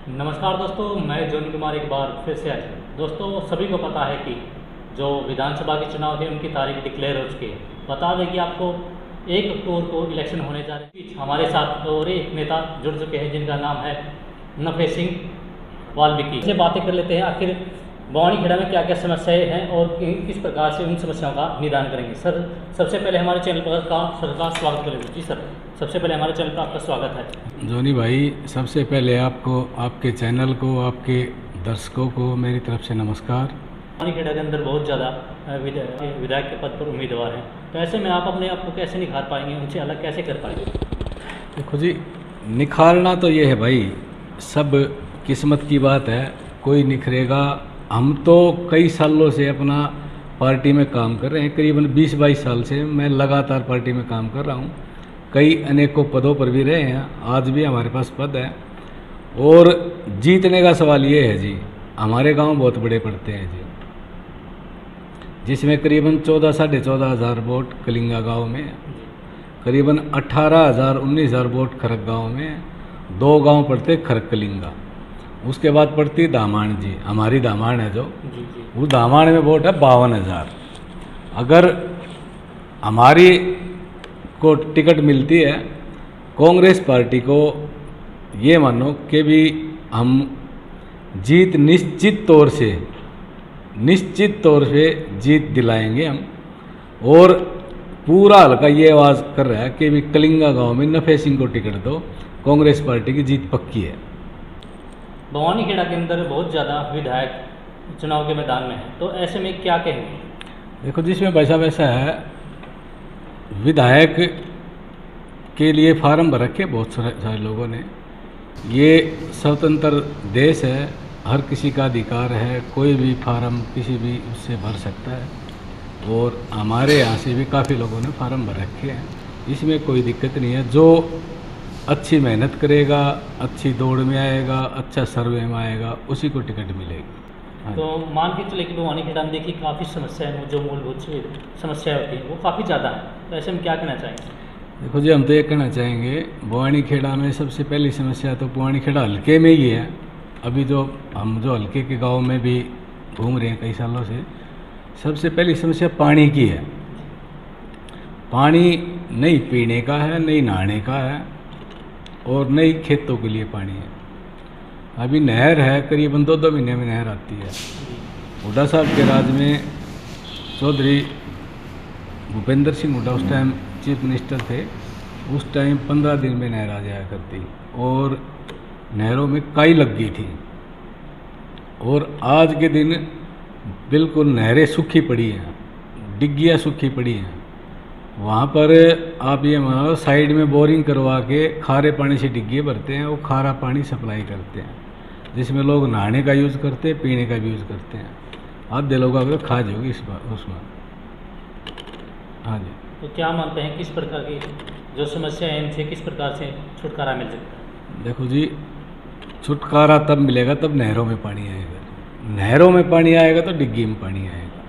नमस्कार दोस्तों, मैं जोनी कुमार एक बार फिर से हाजिर हूं। दोस्तों, सभी को पता है कि जो विधानसभा के चुनाव थे उनकी तारीख डिक्लेयर हो चुकी है। बता दें कि आपको 1 अक्टूबर को इलेक्शन होने जा रहे हैं। हमारे साथ और एक नेता जुड़ चुके हैं जिनका नाम है नफे सिंह वाल्मीकि से बातें कर लेते हैं। आखिर बवानीखेड़ा में क्या क्या समस्याएं हैं और किस प्रकार से उन समस्याओं का निदान करेंगे। सर, सबसे पहले हमारे चैनल पर का स्वागत करेंगे। जी सर, सबसे पहले हमारे चैनल पर आपका स्वागत है। जोनी भाई, सबसे पहले आपको, आपके चैनल को, आपके दर्शकों को मेरी तरफ से नमस्कार। बवानीखेड़ा के अंदर बहुत ज़्यादा विधायक के पद पर उम्मीदवार हैं, तो ऐसे में आप अपने आप को कैसे निखार पाएंगे, उनसे अलग कैसे कर पाएंगे? देखो जी, निखारना तो ये है भाई, सब किस्मत की बात है। कोई निखरेगा। हम तो कई सालों से अपना पार्टी में काम कर रहे हैं, करीबन 20-22 साल से मैं लगातार पार्टी में काम कर रहा हूँ। कई अनेकों पदों पर भी रहे हैं, आज भी हमारे पास पद है। और जीतने का सवाल ये है जी, हमारे गांव बहुत बड़े पड़ते हैं जी, जिसमें करीबन 14-14.5 हज़ार वोट कलिंगा गांव में, करीबन 18,000-19,000 वोट खरक गांव में, 2 गांव पड़ते खरक कलिंगा। उसके बाद पड़ती दामाण जी, हमारी दामाण है जो, उस दामाण में वोट है 52,000। अगर हमारी को टिकट मिलती है, कांग्रेस पार्टी को ये मानो कि भी हम जीत निश्चित तौर से जीत दिलाएंगे हम। और पूरा हल्का ये आवाज़ कर रहा है कि भी कलिंगा गांव में नफे सिंह को टिकट दो, कांग्रेस पार्टी की जीत पक्की है। बवानीखेड़ा के अंदर बहुत ज़्यादा विधायक चुनाव के मैदान में है, तो ऐसे में क्या कहेंगे? देखो, जिसमें वैसा है, विधायक के लिए फार्म भर रखे बहुत सारे लोगों ने। ये स्वतंत्र देश है, हर किसी का अधिकार है, कोई भी फार्म किसी भी उससे भर सकता है। और हमारे यहाँ से भी काफ़ी लोगों ने फार्म भर रखे हैं, इसमें कोई दिक्कत नहीं है। जो अच्छी मेहनत करेगा, अच्छी दौड़ में आएगा, अच्छा सर्वे में आएगा, उसी को टिकट मिलेगी। तो मान के चले कि बवानीखेड़ा में देखिए काफ़ी समस्याएं, जो मूलभूत समस्याएं होती हैं वो काफ़ी ज़्यादा है, तो ऐसे में क्या कहना चाहेंगे? देखो जी, हम तो ये कहना चाहेंगे, बवानीखेड़ा में सबसे पहली समस्या तो बवानीखेड़ा हल्के में ही है। अभी जो हम हल्के के गांव में भी घूम रहे हैं कई सालों से, सबसे पहली समस्या पानी की है। पानी नहीं पीने का है, नहीं नहाने का है, और नहीं खेतों के लिए पानी है। अभी नहर है, करीबन 2-2 महीने में नहर आती है। हुड्डा साहब के राज में चौधरी भूपेंद्र सिंह हुड्डा उस टाइम चीफ मिनिस्टर थे, उस टाइम 15 दिन में नहर आ जाया करती, और नहरों में काई लग गई थी। और आज के दिन बिल्कुल नहरें सूखी पड़ी हैं, डिग्गियाँ सूखी पड़ी हैं। वहाँ पर आप ये मानो, साइड में बोरिंग करवा के खारे पानी से डिग्गियाँ भरते हैं, वो खारा पानी सप्लाई करते हैं, जिसमें लोग नहाने का यूज़ करते हैं, पीने का भी यूज़ करते हैं। आधे लोग अगर खाज होगी इस बार उसमें। हाँ जी। तो क्या मानते हैं, किस प्रकार की जो समस्या है इनसे किस प्रकार से छुटकारा मिल सकता है? देखो जी, छुटकारा तब मिलेगा तब नहरों में पानी आएगा। नहरों में पानी आएगा तो डिग्गी में पानी आएगा,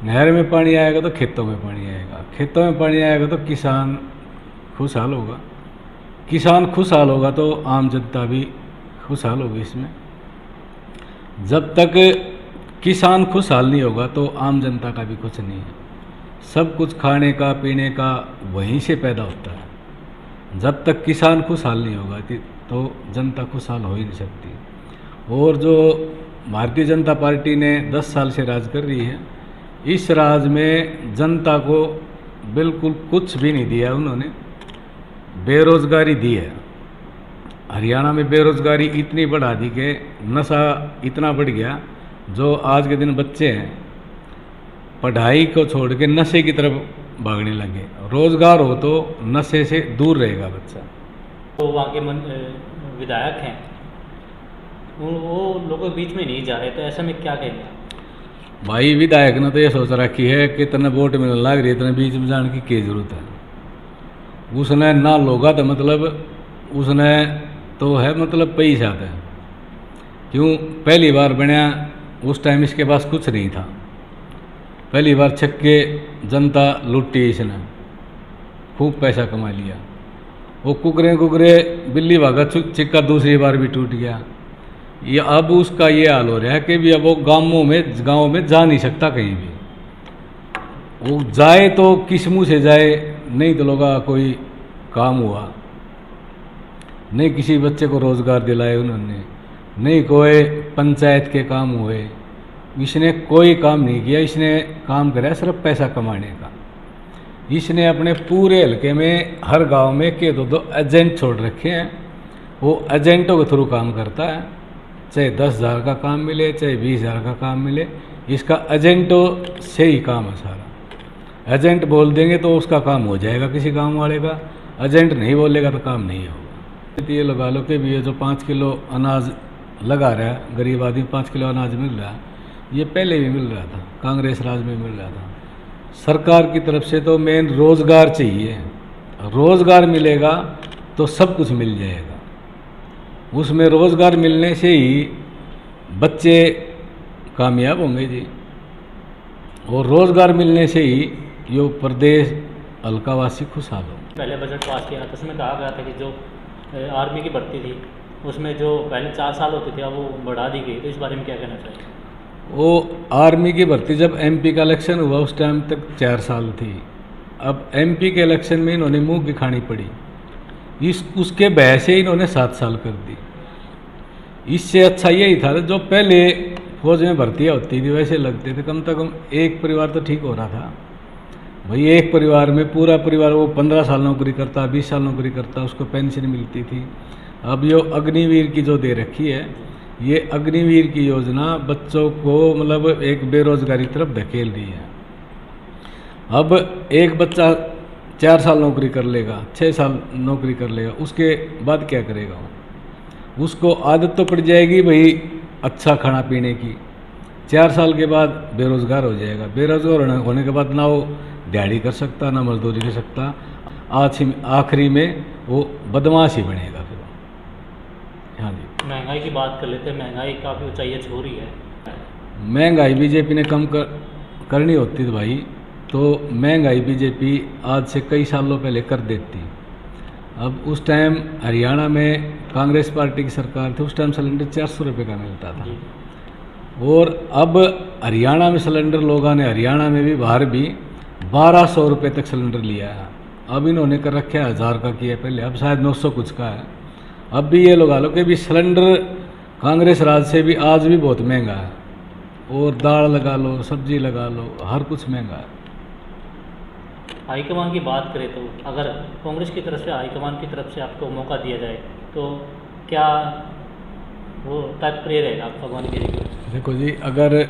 नहर में पानी आएगा तो खेतों में पानी आएगा, खेतों में पानी आएगा तो किसान खुशहाल होगा, किसान खुशहाल होगा तो आम जनता भी खुशहाल होगी। इसमें जब तक किसान खुशहाल नहीं होगा तो आम जनता का भी कुछ नहीं है। सब कुछ खाने का पीने का वहीं से पैदा होता है। जब तक किसान खुशहाल नहीं होगा तो जनता खुशहाल हो ही नहीं सकती। और जो भारतीय जनता पार्टी ने 10 साल से राज कर रही है, इस राज में जनता को बिल्कुल कुछ भी नहीं दिया उन्होंने। बेरोजगारी दी है। हरियाणा में बेरोजगारी इतनी बढ़ा दी कि नशा इतना बढ़ गया, जो आज के दिन बच्चे हैं पढ़ाई को छोड़ के नशे की तरफ भागने लगे। रोजगार हो तो नशे से दूर रहेगा बच्चा। तो वहाँ के विधायक हैं, वो लोगों के बीच में नहीं जा रहे, तो ऐसे में क्या कहेंगे? भाई, विधायक ने तो ये सोच रखी है कि इतने वोट मिलने लग रही है, इतने बीच में जाने की क्या जरूरत है। उसने ना लोगा तो मतलब उसने तो है मतलब पैसा था। क्यों? पहली बार बनया उस टाइम इसके पास कुछ नहीं था, पहली बार छक्के जनता लूटी, इसने खूब पैसा कमा लिया। वो कुकरे कुकरे बिल्ली भागा चिक्का दूसरी बार भी टूट गया। ये अब उसका ये हाल हो रहा है कि भी अब वो गाँव में जा नहीं सकता कहीं भी। वो जाए तो किस मुँह से जाए, नहीं तो लोग कोई काम हुआ, नहीं किसी बच्चे को रोज़गार दिलाए उन्होंने, नहीं कोई पंचायत के काम हुए, इसने कोई काम नहीं किया। इसने काम करा सिर्फ पैसा कमाने का। इसने अपने पूरे हल्के में हर गांव में के दो एजेंट छोड़ रखे हैं। वो एजेंटों के थ्रू काम करता है, चाहे 10,000 का काम मिले चाहे 20,000 का काम मिले, इसका एजेंटों से ही काम है सारा। एजेंट बोल देंगे तो उसका काम हो जाएगा किसी गांव वाले का, एजेंट नहीं बोलेगा तो काम नहीं होगा। ये लगा लो कि भी ये जो 5 किलो अनाज लगा रहा है, गरीब आदमी 5 किलो अनाज मिल रहा है, ये पहले भी मिल रहा था, कांग्रेस राज में मिल रहा था। सरकार की तरफ से तो मेन रोज़गार चाहिए, रोज़गार मिलेगा तो सब कुछ मिल जाएगा। उसमें रोज़गार मिलने से ही बच्चे कामयाब होंगे जी, और रोज़गार मिलने से ही यो प्रदेश हल्कावासी खुशहाल हो। पहले बजट पास किया तो उसमें कहा गया था कि जो आर्मी की भर्ती थी उसमें जो पहले 4 साल होती थी अब वो बढ़ा दी गई, तो इस बारे में क्या कहना चाहिए? वो आर्मी की भर्ती जब एमपी का इलेक्शन हुआ उस टाइम तक 4 साल थी। अब एमपी के इलेक्शन में इन्होंने मुंह की खानी पड़ी, उसके भय से इन्होंने 7 साल कर दी। इससे अच्छा यही था जो पहले फौज में भर्तियाँ होती थी वैसे लगते थे, कम से कम एक परिवार तो ठीक हो रहा था। भाई एक परिवार में पूरा परिवार वो 15 साल नौकरी करता, 20 साल नौकरी करता, उसको पेंशन मिलती थी। अब यो अग्निवीर की जो दे रखी है, ये अग्निवीर की योजना बच्चों को मतलब एक बेरोजगारी तरफ धकेल रही है। अब एक बच्चा 4 साल नौकरी कर लेगा, 6 साल नौकरी कर लेगा, उसके बाद क्या करेगा? उसको आदत तो पड़ जाएगी भाई अच्छा खाना पीने की। 4 साल के बाद बेरोजगार हो जाएगा। बेरोजगार होने के बाद ना वो दिहाड़ी कर सकता, ना मजदूरी कर सकता, आखिरी में वो बदमाश ही बनेगा फिर। हाँ जी, महंगाई की बात कर लेते हैं। महंगाई काफ़ी ऊंचाई छू रही है। महंगाई बीजेपी ने कम करनी होती थी भाई, तो महंगाई बीजेपी आज से कई सालों पहले कर देती। अब उस टाइम हरियाणा में कांग्रेस पार्टी की सरकार थी, उस टाइम सिलेंडर 400 रुपये का मिलता था। और अब हरियाणा में सिलेंडर लोगों ने हरियाणा में भी बाहर भी 1200 रुपये तक सिलेंडर लिया है। अब इन्होंने कर रखे 1000 का किया पहले, अब शायद 900 कुछ का है। अब भी ये लगा लो कि भी सिलेंडर कांग्रेस राज से भी आज भी बहुत महंगा है, और दाल लगा लो, सब्जी लगा लो, हर कुछ महंगा है। हाईकमान की बात करें तो अगर कांग्रेस की तरफ से हाईकमान की तरफ से आपको मौका दिया जाए तो क्या वो तात्पर्य रहेगा आपका भगवान गिरी की? देखो जी, अगर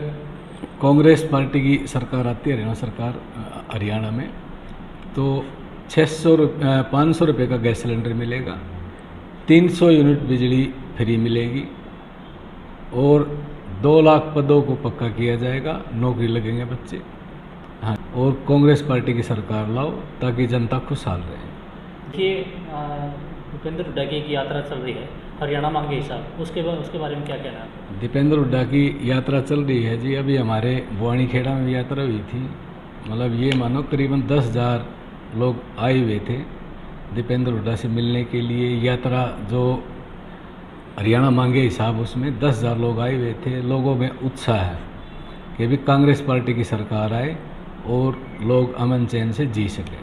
कांग्रेस पार्टी की सरकार आती है हरियाणा सरकार हरियाणा में, तो 500 रुपये का गैस सिलेंडर मिलेगा, 300 यूनिट बिजली फ्री मिलेगी, और 2 लाख पदों को पक्का किया जाएगा, नौकरी लगेंगे बच्चे। हाँ, और कांग्रेस पार्टी की सरकार लाओ ताकि जनता खुशहाल रहे। देखिए, दीपेंद्र हुड्डा की एक यात्रा चल रही है हरियाणा मांग के हिसाब, उसके बारे में क्या कहना है? दीपेंद्र हुड्डा की यात्रा चल रही है जी। अभी हमारे बुआनी-खेड़ा में यात्रा हुई थी, मतलब ये मानो करीबन 10,000 लोग आए हुए थे दीपेंद्र हुड्डा से मिलने के लिए। यात्रा जो हरियाणा मांगे हिसाब उसमें 10,000 लोग आए हुए थे। लोगों में उत्साह है कि भी कांग्रेस पार्टी की सरकार आए और लोग अमन चैन से जी सकें।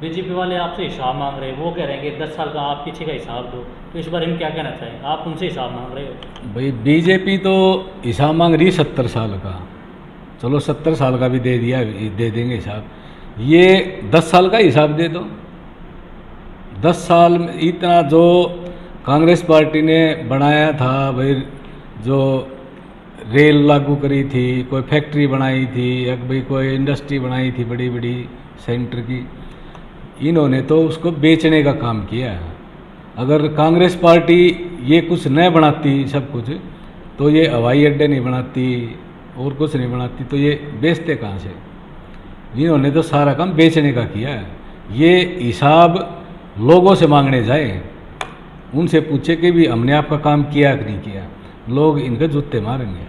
बीजेपी वाले आपसे हिसाब मांग रहे हैं, वो कह रहे हैं कि 10 साल का आप पीछे का हिसाब दो, तो इस बारे में क्या कहना चाहिए? आप उनसे हिसाब मांग रहे हो? भाई बीजेपी तो हिसाब मांग रही 70 साल का, चलो 70 साल का भी दे दिया, दे देंगे हिसाब। ये 10 साल का हिसाब दे दो। 10 साल में इतना जो कांग्रेस पार्टी ने बनाया था भाई, जो रेल लागू करी थी, कोई फैक्ट्री बनाई थी, या भाई कोई इंडस्ट्री बनाई थी बड़ी बड़ी सेंटर की, इन्होंने तो उसको बेचने का काम किया है। अगर कांग्रेस पार्टी ये कुछ न बनाती सब कुछ, तो ये हवाई अड्डे नहीं बनाती और कुछ नहीं बनाती, तो ये बेचते कहाँ से? इन्होंने तो सारा काम बेचने का किया है। ये हिसाब लोगों से मांगने जाए, उनसे पूछे कि भी हमने आपका काम किया कि नहीं किया, लोग इनके जूते मारेंगे।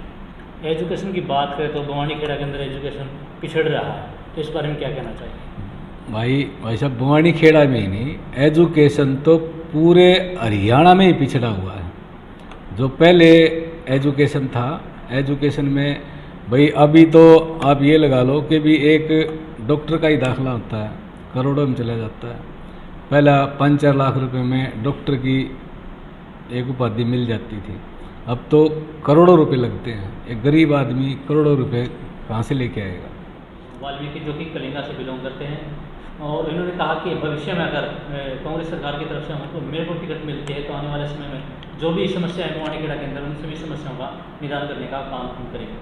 एजुकेशन की बात करें तो बुआनी-खेड़ा के अंदर एजुकेशन पिछड़ रहा है, तो इस बारे में क्या कहना चाहिए? भाई साहब, बुआनी-खेड़ा में ही नहीं, एजुकेशन तो पूरे हरियाणा में ही पिछड़ा हुआ है। जो पहले एजुकेशन था, एजुकेशन में भाई अभी तो आप ये लगा लो कि भी एक डॉक्टर का ही दाखला होता है करोड़ों में चला जाता है। पहला 5-4 लाख रुपए में डॉक्टर की एक उपाधि मिल जाती थी, अब तो करोड़ों रुपए लगते हैं। एक गरीब आदमी करोड़ों रुपए कहाँ से लेके आएगा। वाल्मीकि जो कि कलिंगा से बिलोंग करते हैं, और इन्होंने कहा कि भविष्य में अगर कांग्रेस सरकार की तरफ से हमको मेरे को टिकट मिलती है तो आने वाले समय में जो भी समस्या है मोहानी खेड़ा के अंदर उन सभी समस्याओं का निदान करने का काम हम करेंगे।